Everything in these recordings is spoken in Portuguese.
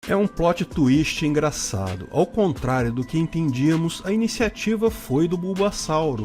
É um plot twist engraçado. Ao contrário do que entendíamos, a iniciativa foi do Bulbasauro.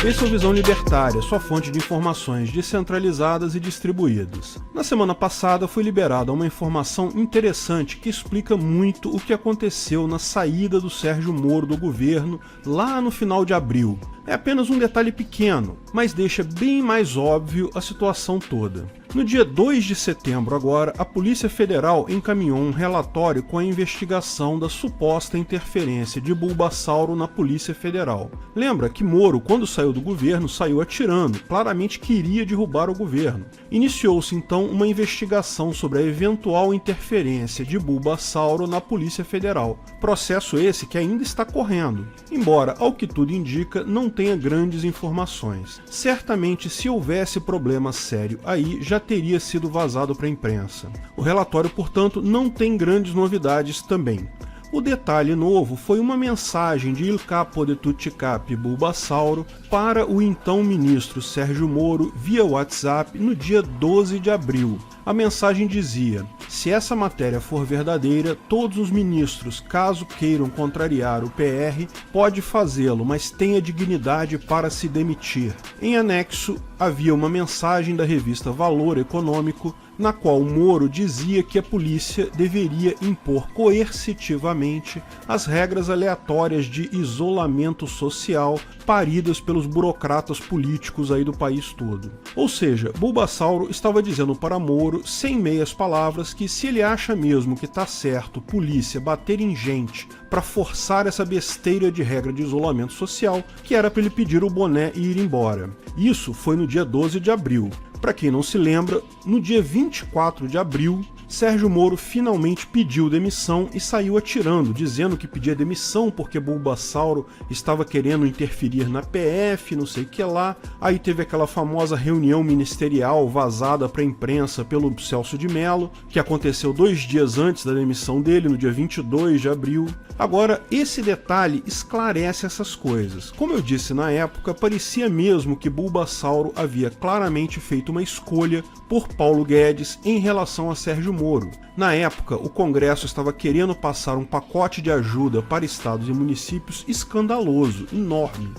Esse é o Visão Libertária, sua fonte de informações descentralizadas e distribuídas. Na semana passada foi liberada uma informação interessante que explica muito o que aconteceu na saída do Sérgio Moro do governo lá no final de abril. É apenas um detalhe pequeno, mas deixa bem mais óbvio a situação toda. No dia 2 de setembro agora, a Polícia Federal encaminhou um relatório com a investigação da suposta interferência de Bulbasauro na Polícia Federal. Lembra que Moro, quando saiu do governo, saiu atirando, claramente queria derrubar o governo. Iniciou-se então uma investigação sobre a eventual interferência de Bulbasauro na Polícia Federal. Processo esse que ainda está correndo, embora, ao que tudo indica, não tenha grandes informações. Certamente, se houvesse problema sério aí, já teria sido vazado para a imprensa. O relatório, portanto, não tem grandes novidades também. O detalhe novo foi uma mensagem de Il Capo de Tutti Capi Bulbasauro para o então ministro Sérgio Moro via WhatsApp no dia 12 de abril. A mensagem dizia: se essa matéria for verdadeira, todos os ministros, caso queiram contrariar o PR, pode fazê-lo, mas tenha dignidade para se demitir. Em anexo, havia uma mensagem da revista Valor Econômico, na qual Moro dizia que a polícia deveria impor coercitivamente as regras aleatórias de isolamento social paridas pelos burocratas políticos aí do país todo. Ou seja, Bulbasauro estava dizendo para Moro, sem meias palavras, que se ele acha mesmo que tá certo polícia bater em gente para forçar essa besteira de regra de isolamento social, que era para ele pedir o boné e ir embora. Isso foi no dia 12 de abril. Para quem não se lembra, no dia 24 de abril, Sérgio Moro finalmente pediu demissão e saiu atirando, dizendo que pedia demissão porque Bulbasauro estava querendo interferir na PF, não sei o que lá. Aí teve aquela famosa reunião ministerial vazada para a imprensa pelo Celso de Mello, que aconteceu 2 dias antes da demissão dele, no dia 22 de abril. Agora, esse detalhe esclarece essas coisas. Como eu disse na época, parecia mesmo que Bulbasauro havia claramente feito uma escolha por Paulo Guedes em relação a Sérgio Moro. Na época, o Congresso estava querendo passar um pacote de ajuda para estados e municípios escandaloso, enorme.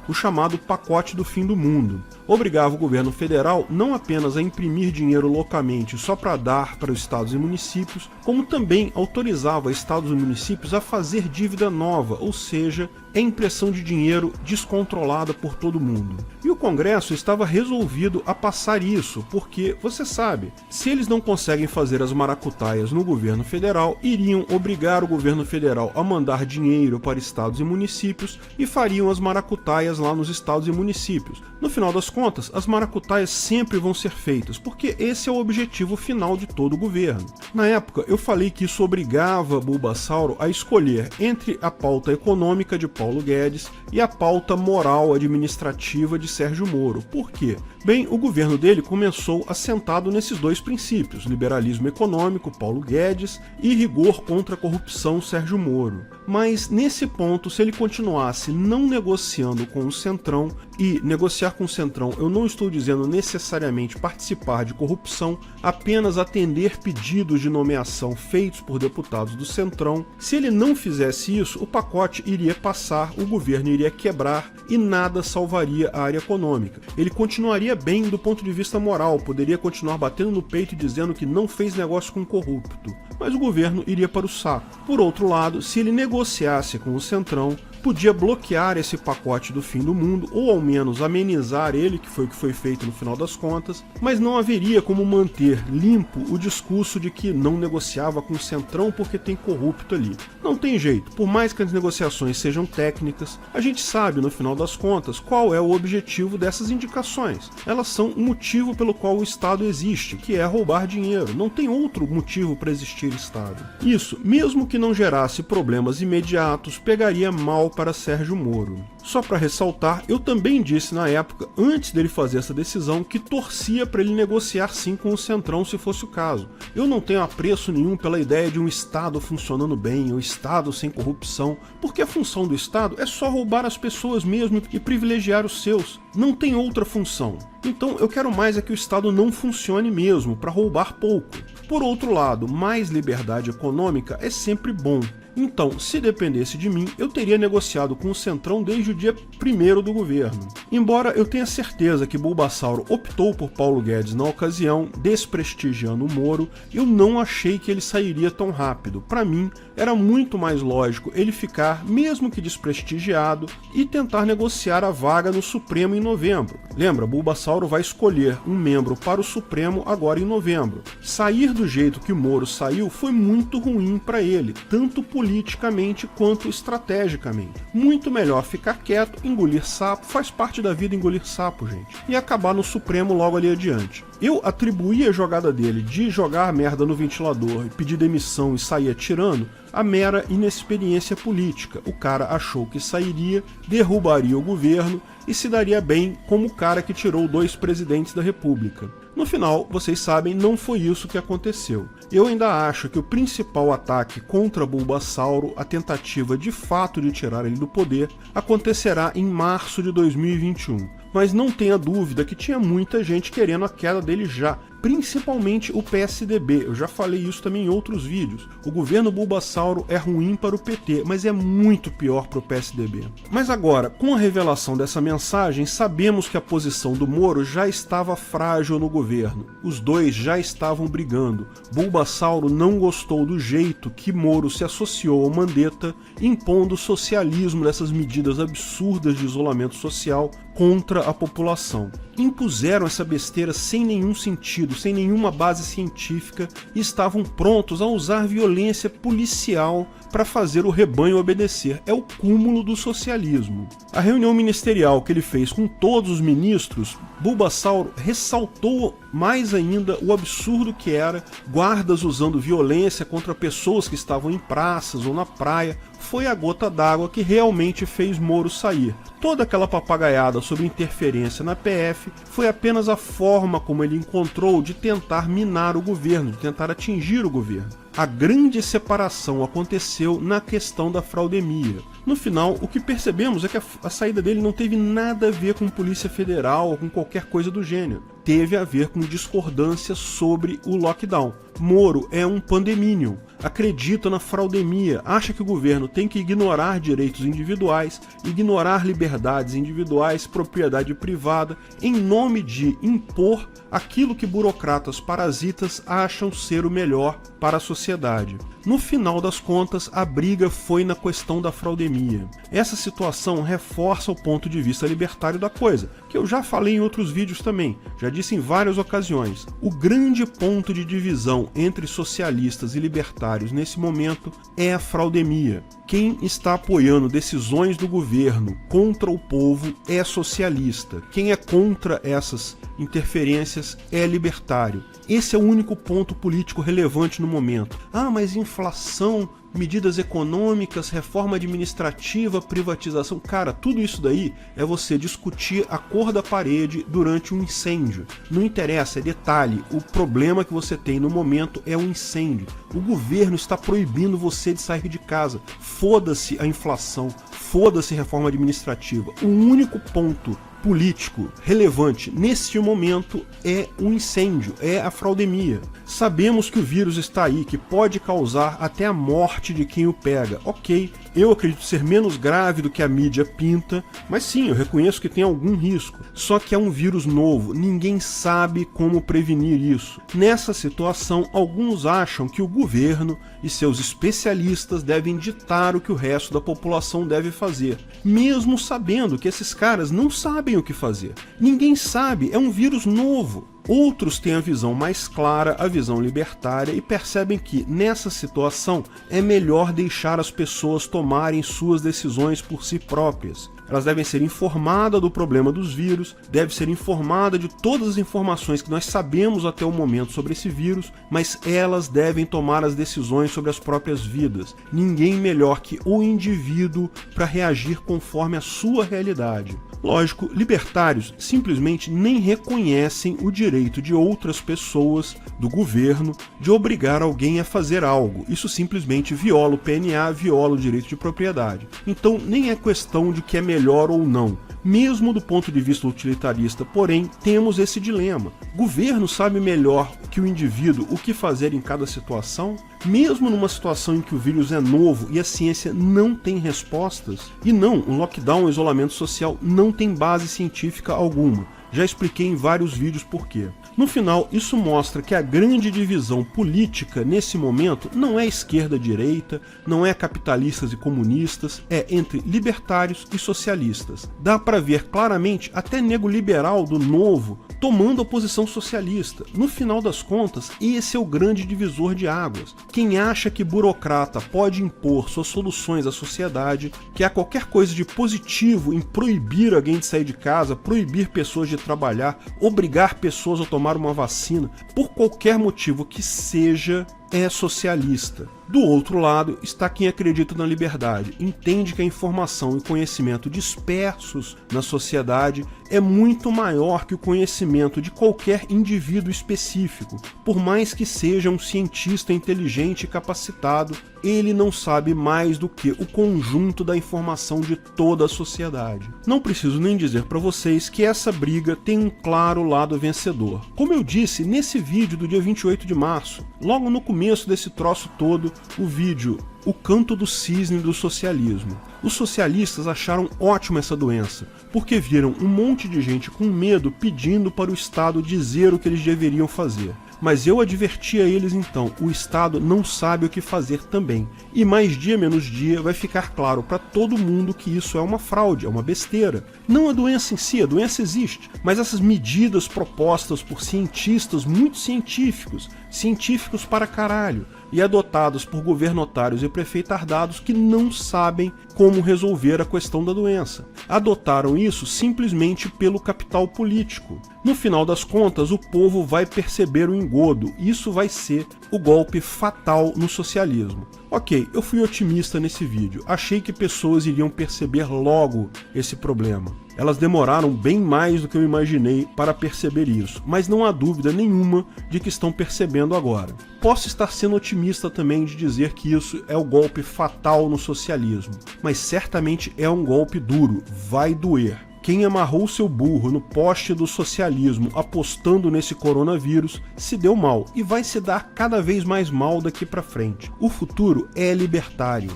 O chamado pacote do fim do mundo. Obrigava o governo federal não apenas a imprimir dinheiro loucamente só para dar para os estados e municípios, como também autorizava estados e municípios a fazer dívida nova, ou seja, a impressão de dinheiro descontrolada por todo mundo. E o Congresso estava resolvido a passar isso, porque, você sabe, se eles não conseguem fazer as maracutaias no governo federal, iriam obrigar o governo federal a mandar dinheiro para estados e municípios e fariam as maracutaias lá nos estados e municípios. No final das contas, as maracutaias sempre vão ser feitas, porque esse é o objetivo final de todo o governo. Na época, eu falei que isso obrigava Bulbasauro a escolher entre a pauta econômica de Paulo Guedes e a pauta moral administrativa de Sérgio Moro. Por quê? Bem, o governo dele começou assentado nesses dois princípios, liberalismo econômico, Paulo Guedes, e rigor contra a corrupção, Sérgio Moro. Mas, nesse ponto, se ele continuasse não negociando com o Centrão, e negociar com o Centrão eu não estou dizendo necessariamente participar de corrupção, apenas atender pedidos de nomeação feitos por deputados do Centrão, se ele não fizesse isso, o pacote iria passar, o governo iria quebrar e nada salvaria a área econômica. Ele continuaria bem do ponto de vista moral, poderia continuar batendo no peito e dizendo que não fez negócio com corrupto, mas o governo iria para o saco. Por outro lado, se ele negociasse com o Centrão, podia bloquear esse pacote do fim do mundo, ou ao menos amenizar ele, que foi o que foi feito no final das contas, mas não haveria como manter limpo o discurso de que não negociava com o Centrão porque tem corrupto ali. Não tem jeito, por mais que as negociações sejam técnicas, a gente sabe no final das contas qual é o objetivo dessas indicações. Elas são o motivo pelo qual o Estado existe, que é roubar dinheiro. Não tem outro motivo para existir Estado. Isso, mesmo que não gerasse problemas imediatos, pegaria mal para Sérgio Moro. Só para ressaltar, eu também disse na época, antes dele fazer essa decisão, que torcia para ele negociar sim com o Centrão se fosse o caso. Eu não tenho apreço nenhum pela ideia de um Estado funcionando bem, um Estado sem corrupção, porque a função do Estado é só roubar as pessoas mesmo e privilegiar os seus. Não tem outra função. Então eu quero mais é que o Estado não funcione mesmo, para roubar pouco. por outro lado, mais liberdade econômica é sempre bom. Então, se dependesse de mim, eu teria negociado com o Centrão desde o dia 1º do governo. Embora eu tenha certeza que Bulbasauro optou por Paulo Guedes na ocasião, desprestigiando o Moro, eu não achei que ele sairia tão rápido. Para mim, era muito mais lógico ele ficar, mesmo que desprestigiado, e tentar negociar a vaga no Supremo em novembro. Lembra, Bulbasauro vai escolher um membro para o Supremo agora em novembro. Sair do jeito que o Moro saiu foi muito ruim para ele, tanto politicamente quanto estrategicamente. Muito melhor ficar quieto, engolir sapo, faz parte da vida engolir sapo, gente, e acabar no Supremo logo ali adiante. Eu atribuí a jogada dele de jogar a merda no ventilador e pedir demissão e sair atirando a mera inexperiência política. O cara achou que sairia, derrubaria o governo e se daria bem como o cara que tirou 2 presidentes da República. No final, vocês sabem, não foi isso que aconteceu. Eu ainda acho que o principal ataque contra Bulbasauro, a tentativa de fato de tirar ele do poder, acontecerá em março de 2021. Mas não tenha dúvida que tinha muita gente querendo a queda dele já, principalmente o PSDB. Eu já falei isso também em outros vídeos. O governo Bulbasauro é ruim para o PT, mas é muito pior para o PSDB. Mas agora, com a revelação dessa mensagem, sabemos que a posição do Moro já estava frágil no governo. Os dois já estavam brigando. Bulbasauro não gostou do jeito que Moro se associou ao Mandetta, impondo o socialismo dessas medidas absurdas de isolamento social contra a população. Impuseram essa besteira sem nenhum sentido, sem nenhuma base científica, e estavam prontos a usar violência policial para fazer o rebanho obedecer. É o cúmulo do socialismo. A reunião ministerial que ele fez com todos os ministros, Bulbasauro ressaltou mais ainda o absurdo que era guardas usando violência contra pessoas que estavam em praças ou na praia. Foi a gota d'água que realmente fez Moro sair. Toda aquela papagaiada sobre interferência na PF foi apenas a forma como ele encontrou de tentar minar o governo, de tentar atingir o governo. A grande separação aconteceu na questão da fraudemia. No final, o que percebemos é que a saída dele não teve nada a ver com Polícia Federal ou com qualquer coisa do gênero. Teve a ver com discordância sobre o lockdown. Moro é um pandemínio, acredita na fraudemia, acha que o governo tem que ignorar direitos individuais, ignorar liberdades individuais, propriedade privada, em nome de impor aquilo que burocratas parasitas acham ser o melhor para a sociedade. No final das contas, a briga foi na questão da fraudemia. Essa situação reforça o ponto de vista libertário da coisa, que eu já falei em outros vídeos também, já disse em várias ocasiões. O grande ponto de divisão entre socialistas e libertários nesse momento é a fraudemia. Quem está apoiando decisões do governo contra o povo é socialista. Quem é contra essas interferências é libertário. Esse é o único ponto político relevante no momento. Ah, mas inflação, medidas econômicas, reforma administrativa, privatização. Cara, tudo isso daí é você discutir a cor da parede durante um incêndio. Não interessa, é detalhe. O problema que você tem no momento é o incêndio. O governo está proibindo você de sair de casa. Foda-se a inflação, foda-se reforma administrativa. O único ponto político relevante nesse momento é o incêndio, é a fraudemia. Sabemos que o vírus está aí, que pode causar até a morte de quem o pega. Ok, eu acredito ser menos grave do que a mídia pinta, mas sim, eu reconheço que tem algum risco. Só que é um vírus novo, ninguém sabe como prevenir isso. Nessa situação, alguns acham que o governo e seus especialistas devem ditar o que o resto da população deve fazer, mesmo sabendo que esses caras não sabem o que fazer. Ninguém sabe, é um vírus novo. Outros têm a visão mais clara, a visão libertária, e percebem que, nessa situação, é melhor deixar as pessoas tomarem suas decisões por si próprias. Elas devem ser informadas do problema dos vírus, devem ser informadas de todas as informações que nós sabemos até o momento sobre esse vírus, mas elas devem tomar as decisões sobre as próprias vidas. Ninguém melhor que o indivíduo para reagir conforme a sua realidade. Lógico, libertários simplesmente nem reconhecem o direito de outras pessoas, do governo, de obrigar alguém a fazer algo. Isso simplesmente viola o PNA, viola o direito de propriedade. Então nem é questão de que é melhor ou não. Mesmo do ponto de vista utilitarista, porém, temos esse dilema. O governo sabe melhor que o indivíduo o que fazer em cada situação? Mesmo numa situação em que o vírus é novo e a ciência não tem respostas? E não, o lockdown, o isolamento social não tem base científica alguma. Já expliquei em vários vídeos por quê. No final, isso mostra que a grande divisão política nesse momento não é esquerda-direita, não é capitalistas e comunistas, é entre libertários e socialistas. Dá para ver claramente até nego liberal do Novo tomando a posição socialista. No final das contas, esse é o grande divisor de águas. Quem acha que burocrata pode impor suas soluções à sociedade, que há qualquer coisa de positivo em proibir alguém de sair de casa, proibir pessoas de trabalhar, obrigar pessoas a tomar uma vacina, por qualquer motivo que seja, é socialista. Do outro lado está quem acredita na liberdade, entende que a informação e conhecimento dispersos na sociedade é muito maior que o conhecimento de qualquer indivíduo específico. Por mais que seja um cientista inteligente e capacitado, ele não sabe mais do que o conjunto da informação de toda a sociedade. Não preciso nem dizer para vocês que essa briga tem um claro lado vencedor. Como eu disse nesse vídeo do dia 28 de março, logo no começo desse troço todo, o vídeo O Canto do Cisne do Socialismo. Os socialistas acharam ótima essa doença, porque viram um monte de gente com medo pedindo para o Estado dizer o que eles deveriam fazer. Mas eu adverti a eles então, o Estado não sabe o que fazer também. E mais dia menos dia vai ficar claro para todo mundo que isso é uma fraude, é uma besteira. Não a doença em si, a doença existe, mas essas medidas propostas por cientistas muito científicos para caralho, e adotados por governotários e prefeitardados que não sabem como resolver a questão da doença. Adotaram isso simplesmente pelo capital político. No final das contas, o povo vai perceber o engodo. Isso vai ser o golpe fatal no socialismo. Ok, eu fui otimista nesse vídeo. Achei que pessoas iriam perceber logo esse problema. Elas demoraram bem mais do que eu imaginei para perceber isso, mas não há dúvida nenhuma de que estão percebendo agora. Posso estar sendo otimista também de dizer que isso é o golpe fatal no socialismo, mas certamente é um golpe duro, vai doer. Quem amarrou seu burro no poste do socialismo apostando nesse coronavírus se deu mal e vai se dar cada vez mais mal daqui para frente. O futuro é libertário.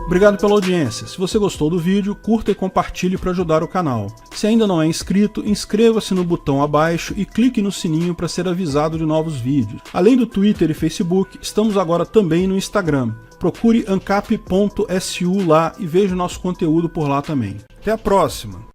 Obrigado pela audiência. Se você gostou do vídeo, curta e compartilhe para ajudar o canal. Se ainda não é inscrito, inscreva-se no botão abaixo e clique no sininho para ser avisado de novos vídeos. Além do Twitter e Facebook, estamos agora também no Instagram. Procure ancap.su lá e veja o nosso conteúdo por lá também. Até a próxima!